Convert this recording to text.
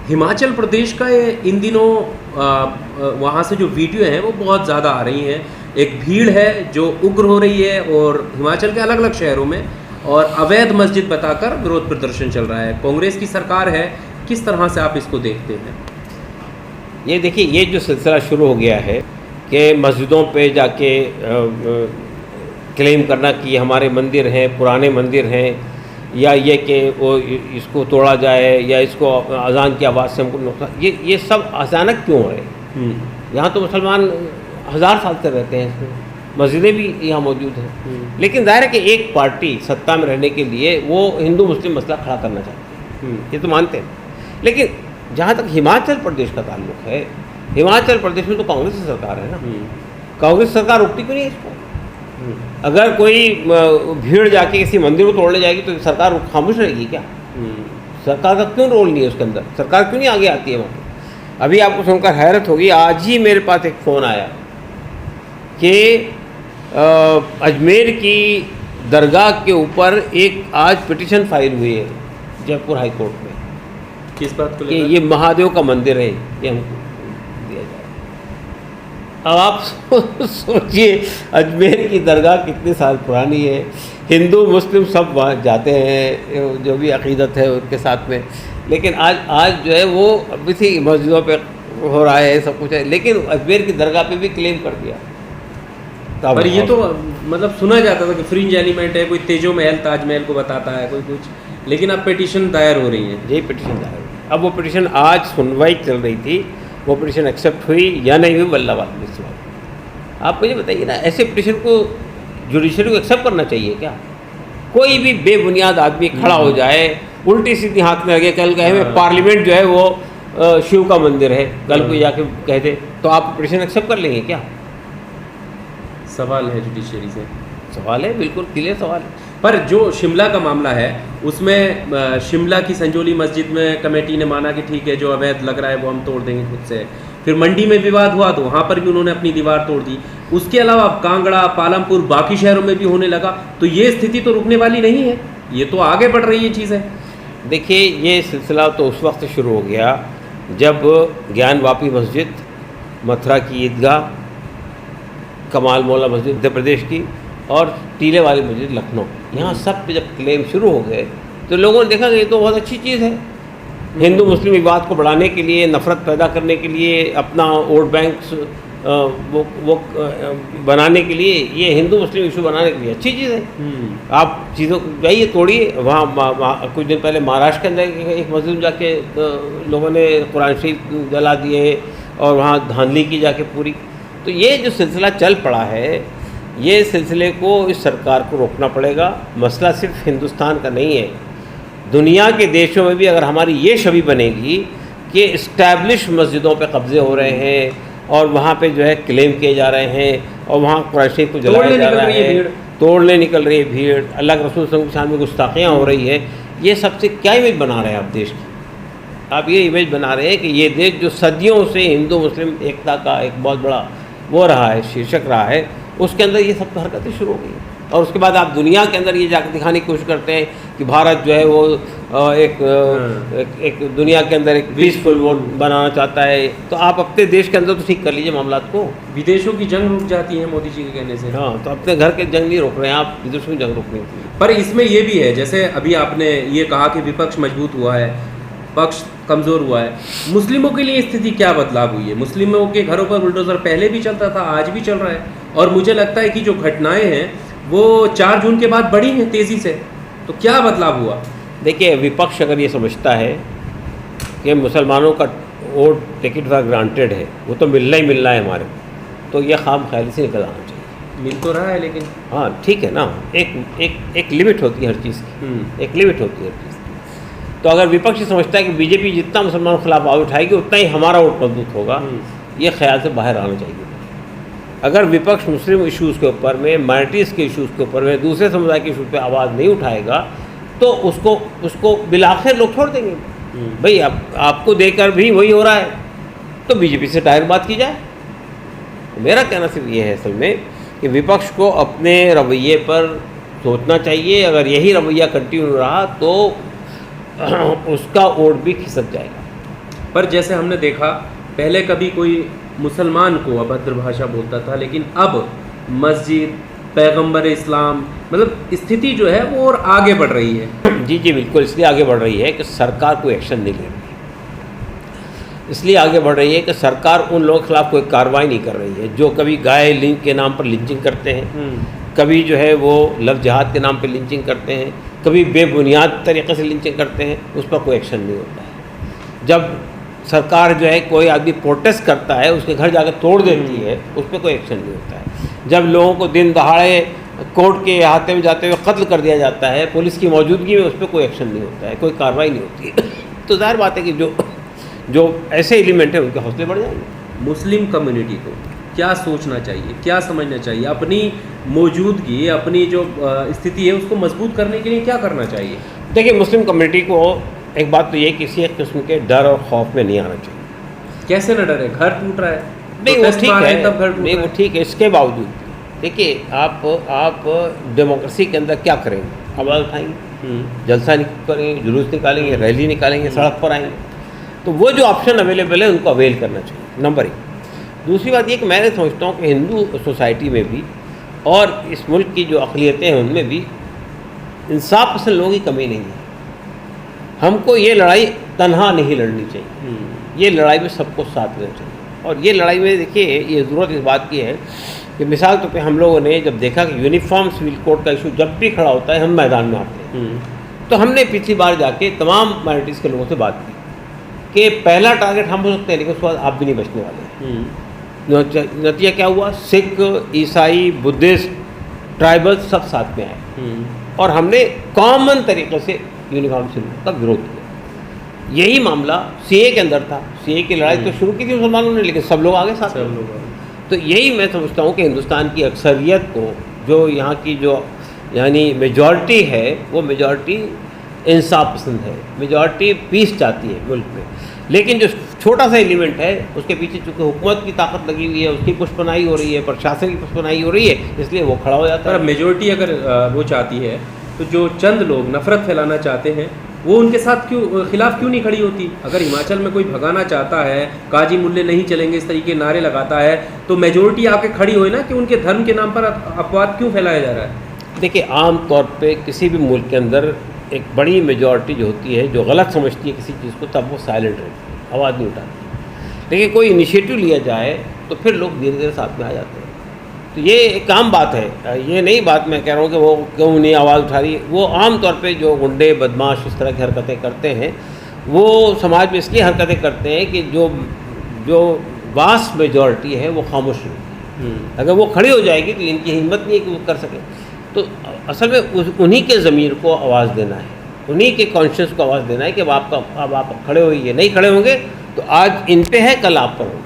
हिमाचल प्रदेश का ये इन दिनों वहाँ से जो वीडियो हैं वो बहुत ज़्यादा आ रही हैं। एक भीड़ है जो उग्र हो रही है और हिमाचल के अलग अलग शहरों में और अवैध मस्जिद बताकर विरोध प्रदर्शन चल रहा है। कांग्रेस की सरकार है, किस तरह से आप इसको देखते हैं? ये देखिए, ये जो सिलसिला शुरू हो गया है कि मस्जिदों पे जाके क्लेम करना कि हमारे मंदिर हैं, पुराने मंदिर हैं, या ये कि वो इसको तोड़ा जाए या इसको अजान की आवाज़ से हमको नुकसान, ये सब अचानक क्यों हो रहे हैं? यहाँ तो मुसलमान हज़ार साल से रहते हैं, इसमें मस्जिदें भी यहाँ मौजूद हैं। लेकिन ज़ाहिर है कि एक पार्टी सत्ता में रहने के लिए वो हिंदू मुस्लिम मसला खड़ा करना चाहती है, ये तो मानते हैं। लेकिन जहाँ तक हिमाचल प्रदेश का ताल्लुक है, हिमाचल प्रदेश में तो कांग्रेस की सरकार है ना, कांग्रेस सरकार रुकती क्यों नहीं है इसको? अगर कोई भीड़ जाके किसी मंदिर को तोड़ने जाएगी तो सरकार खामोश रहेगी क्या? सरकार का क्यों रोल नहीं है उसके अंदर? सरकार क्यों नहीं आगे आती है वहाँ? अभी आपको सुनकर हैरत होगी, आज ही मेरे पास एक फ़ोन आया कि अजमेर की दरगाह के ऊपर एक आज पिटीशन फाइल हुई है जयपुर हाई कोर्ट में। किस बात को कि लेकर? ये महादेव का मंदिर है, ये हमको दिया जाए। अब आप सोचिए, अजमेर की दरगाह कितने साल पुरानी है, हिंदू मुस्लिम सब वहाँ जाते हैं, जो भी अक़ीदत है उनके साथ में। लेकिन आज जो है वो अभी थी मस्जिदों पे हो रहा है, सब कुछ है, लेकिन अजमेर की दरगाह पे भी क्लेम कर दिया। पर ये तो मतलब सुना जाता था कि फ्रिंज एलिमेंट है, कोई तेजो महल ताजमहल को बताता है, कोई कुछ, लेकिन अब पिटीशन दायर हो रही है। यही पिटीशन दायर हुई। अब वो पिटीशन आज सुनवाई चल रही थी, वो पिटीशन एक्सेप्ट हुई या नहीं हुई, वल्लाह बात में सवाल। आप मुझे बताइए ना, ऐसे पिटीशन को जुडिशरी को एक्सेप्ट करना चाहिए क्या? कोई भी बेबुनियाद आदमी खड़ा हो जाए, उल्टी सीधी हाथ में लगे, कल कहे में पार्लियामेंट जो है वो शिव का मंदिर है, कल को जाके कह दे, तो आप पिटीशन एक्सेप्ट कर लेंगे क्या? सवाल है जुडिशरी से। सवाल है, बिल्कुल क्लियर सवाल है। पर जो शिमला का मामला है उसमें शिमला की संजोली मस्जिद में कमेटी ने माना कि ठीक है, जो अवैध लग रहा है वो हम तोड़ देंगे खुद से। फिर मंडी में विवाद हुआ तो वहाँ पर भी उन्होंने अपनी दीवार तोड़ दी। उसके अलावा कांगड़ा, पालमपुर, बाकी शहरों में भी होने लगा। तो ये स्थिति तो रुकने वाली नहीं है, ये तो आगे बढ़ रही है चीज़ें। देखिए, ये सिलसिला तो उस वक्त शुरू हो गया जब ज्ञानवापी मस्जिद, मथुरा की ईदगाह, कमाल मौला मस्जिद मध्य प्रदेश की, और टीले वाली मस्जिद लखनऊ, यहाँ सब पे जब क्लेम शुरू हो गए तो लोगों ने देखा कि ये तो बहुत अच्छी चीज़ है। हिंदू मुस्लिम विवाद को बढ़ाने के लिए, नफ़रत पैदा करने के लिए, अपना वोट बैंक वो बनाने के लिए, ये हिंदू मुस्लिम इशू बनाने के लिए अच्छी चीज़ है। आप चीज़ों को जाइए तोड़िए। वहाँ कुछ दिन पहले महाराष्ट्र के अंदर एक मस्जिद में जाके लोगों ने कुरान शरीफ जला दिए और वहाँ धांधली की जाके पूरी। तो ये जो सिलसिला चल पड़ा है, ये सिलसिले को इस सरकार को रोकना पड़ेगा। मसला सिर्फ हिंदुस्तान का नहीं है, दुनिया के देशों में भी अगर हमारी ये छवि बनेगी कि इस्टेब्लिश मस्जिदों पे कब्ज़े हो रहे हैं और वहाँ पे जो है क्लेम किए जा रहे हैं और वहाँ कुरान शरीफ को जलाया जा रहा है, तोड़ने निकल रही है भीड़, अल्लाह के रसूल सल्लल्लाहु अलैहि वसल्लम में गुस्ताखियाँ हो रही है, ये सबसे क्या इमेज बना रहे हैं आप देश की? आप ये इमेज बना रहे हैं कि ये देश जो सदियों से हिंदू मुस्लिम एकता का एक बहुत बड़ा वो रहा है, शीर्षक रहा है, उसके अंदर ये सब हरकतें शुरू हो गई। और उसके बाद आप दुनिया के अंदर ये जाकर दिखाने की कोशिश करते हैं कि भारत जो है वो एक दुनिया के अंदर एक पीसफुल वर्ल्ड बनाना चाहता है। तो आप अपने देश के अंदर तो ठीक कर लीजिए मामला को। विदेशों की जंग रुक जाती है मोदी जी के कहने से। हाँ, तो अपने घर के जंग नहीं रोक रहे हैं आप, विदेशों की जंग रोक रहे हैं। पर इसमें ये भी है, जैसे अभी आपने ये कहा कि विपक्ष मजबूत हुआ है, पक्ष कमज़ोर हुआ है, मुस्लिमों के लिए स्थिति क्या बदलाव हुई है? मुस्लिमों के घरों पर बुलडोज़र पहले भी चलता था, आज भी चल रहा है, और मुझे लगता है कि जो घटनाएं हैं वो 4 जून के बाद बढ़ी हैं तेज़ी से। तो क्या बदलाव हुआ? देखिए, विपक्ष अगर ये समझता है कि मुसलमानों का वोट टिकट फॉर ग्रांटेड है, वो तो मिलना ही मिलना है हमारे को, तो ये खाम ख्याली से निकल आना चाहिए। मिल तो रहा है लेकिन हाँ ठीक है ना, एक लिमिट होती है हर चीज़ की, एक लिमिट होती है हर चीज़ की। तो अगर विपक्ष समझता है कि बीजेपी जितना मुसलमानों के खिलाफ आवाज़ उठाएगी उतना ही हमारा वोट मजबूत होगा, ये ख्याल से बाहर आना चाहिए। अगर विपक्ष मुस्लिम इश्यूज़ के ऊपर में, माइनॉरिटीज़ के इश्यूज़ के ऊपर में, दूसरे समुदाय के इशू पे आवाज़ नहीं उठाएगा तो उसको बिलाखिर लोग छोड़ देंगे। भाई आपको देकर भी वही हो रहा है, तो बीजेपी से डायरेक्ट बात की जाए। मेरा कहना सिर्फ ये है असल में कि विपक्ष को अपने रवैये पर सोचना चाहिए। अगर यही रवैया कंटिन्यू रहा तो उसका वोट भी खिसक जाएगा। पर जैसे हमने देखा, पहले कभी कोई मुसलमान को अभद्र भाषा बोलता था, लेकिन अब मस्जिद, पैगंबर इस्लाम, मतलब स्थिति जो है वो और आगे बढ़ रही है। जी बिल्कुल, इसलिए आगे बढ़ रही है कि सरकार कोई एक्शन नहीं ले रही है। इसलिए आगे बढ़ रही है कि सरकार उन लोगों के खिलाफ कोई कार्रवाई नहीं कर रही है जो कभी गाय लिंक के नाम पर लिंचिंग करते हैं, कभी जो है वो लव जिहाद के नाम पर लिंचिंग करते हैं, कभी बेबुनियाद तरीक़े से लिंचिंग करते हैं, उस पर कोई एक्शन नहीं होता है। जब सरकार जो है कोई आदमी प्रोटेस्ट करता है, उसके घर जाकर तोड़ देती है, उस पर कोई एक्शन नहीं होता है। जब लोगों को दिन दहाड़े कोर्ट के अहाते में जाते हुए कत्ल कर दिया जाता है पुलिस की मौजूदगी में, उस पर कोई एक्शन नहीं होता है, कोई कार्रवाई नहीं होती है। तो जाहिर बात है कि जो ऐसे एलिमेंट हैं उनके हौसले बढ़ जाएंगे। मुस्लिम कम्युनिटी को क्या सोचना चाहिए, क्या समझना चाहिए, अपनी मौजूदगी, अपनी जो स्थिति है उसको मजबूत करने के लिए क्या करना चाहिए? देखिए, मुस्लिम कम्युनिटी को एक बात तो ये किसी एक किस्म के डर और खौफ में नहीं आना चाहिए। कैसे न डरे? घर टूट रहा है, नहीं वो ठीक है, तब घर टूट नहीं रहा वो है। ठीक है। इसके बावजूद देखिए, आप डेमोक्रेसी के अंदर क्या करेंगे? आवाज़ उठाएंगे, जलसा करेंगे, जुलूस निकालेंगे, रैली निकालेंगे, सड़क पर आएंगे। तो वो जो ऑप्शन अवेलेबल है उनको अवेल करना चाहिए, नंबर 1। दूसरी बात ये कि मैं समझता हूँ कि हिंदू सोसाइटी में भी और इस मुल्क की जो अक़लियतें हैं उनमें भी इंसाफ पसंद लोगों की कमी नहीं है। हमको ये लड़ाई तन्हा नहीं लड़नी चाहिए, ये लड़ाई में सबको साथ देना चाहिए। और ये लड़ाई में देखिए, ये ज़रूरत इस बात की है कि मिसाल तौर पे हम लोगों ने जब देखा कि यूनिफॉर्म सिविल कोड का इशू जब भी खड़ा होता है हम मैदान में आते हैं, तो हमने पिछली बार जाके तमाम माइनॉरिटीज़ के लोगों से बात की कि पहला टारगेट हम हो सकते हैं, लेकिन उसके बाद आप भी नहीं बचने वाले। नतीजा क्या हुआ? सिख, ईसाई, बुद्धिस्ट, ट्राइबल सब साथ में आए और हमने कॉमन तरीक़े से यूनिफॉर्म सिविल कोड का विरोध किया। यही मामला सीए के अंदर था। सीए की लड़ाई तो शुरू की थी मुसलमानों ने, लेकिन सब लोग आगे साथ में। तो यही मैं समझता हूँ कि हिंदुस्तान की अक्सरियत को, जो यहाँ की जो यानी मेजॉरिटी है, वो मेजॉरिटी इंसाफ पसंद है, मेजॉरिटी पीस चाहती है मुल्क में। लेकिन जो छोटा सा एलिमेंट है उसके पीछे चूँकि हुकूमत की ताकत लगी हुई है, उसकी पुष्पनाई हो रही है, प्रशासन की पुष्पनाई हो रही है, इसलिए वो खड़ा हो जाता है। पर मेजोरिटी अगर वो चाहती है तो जो चंद लोग नफरत फैलाना चाहते हैं वो उनके साथ खिलाफ क्यों नहीं खड़ी होती? अगर हिमाचल में कोई भगाना चाहता है, काजी मुल्ले नहीं चलेंगे, इस तरीके नारे लगाता है, तो मेजोरिटी आके खड़ी होए ना कि उनके धर्म के नाम पर अपवाद क्यों फैलाया जा रहा है? देखिए, आम तौर पे किसी भी मुल्क के अंदर एक बड़ी मेजॉरिटी जो होती है, जो गलत समझती है किसी चीज़ को, तब वो साइलेंट रहती है, आवाज़ नहीं उठाती। लेकिन कोई इनिशिएटिव लिया जाए तो फिर लोग धीरे धीरे साथ में आ जाते हैं। तो ये एक आम बात है, ये नहीं बात मैं कह रहा हूँ कि वो क्यों नहीं आवाज़ उठा रही। वो आम तौर पे जो गुंडे, बदमाश इस तरह की हरकतें करते हैं, वो समाज में इसलिए हरकतें करते हैं कि जो वास्ट मेजॉरिटी है वो खामोश रहती है। अगर वो खड़ी हो जाएगी तो इनकी हिम्मत नहीं है कि वो कर सकें। तो असल में उन्हीं के ज़मीर को आवाज़ देना है, उन्हीं के कॉन्शियस को आवाज़ देना है कि अब आप खड़े होइए। नहीं खड़े होंगे तो आज इन पे है, कल आप पर होंगे।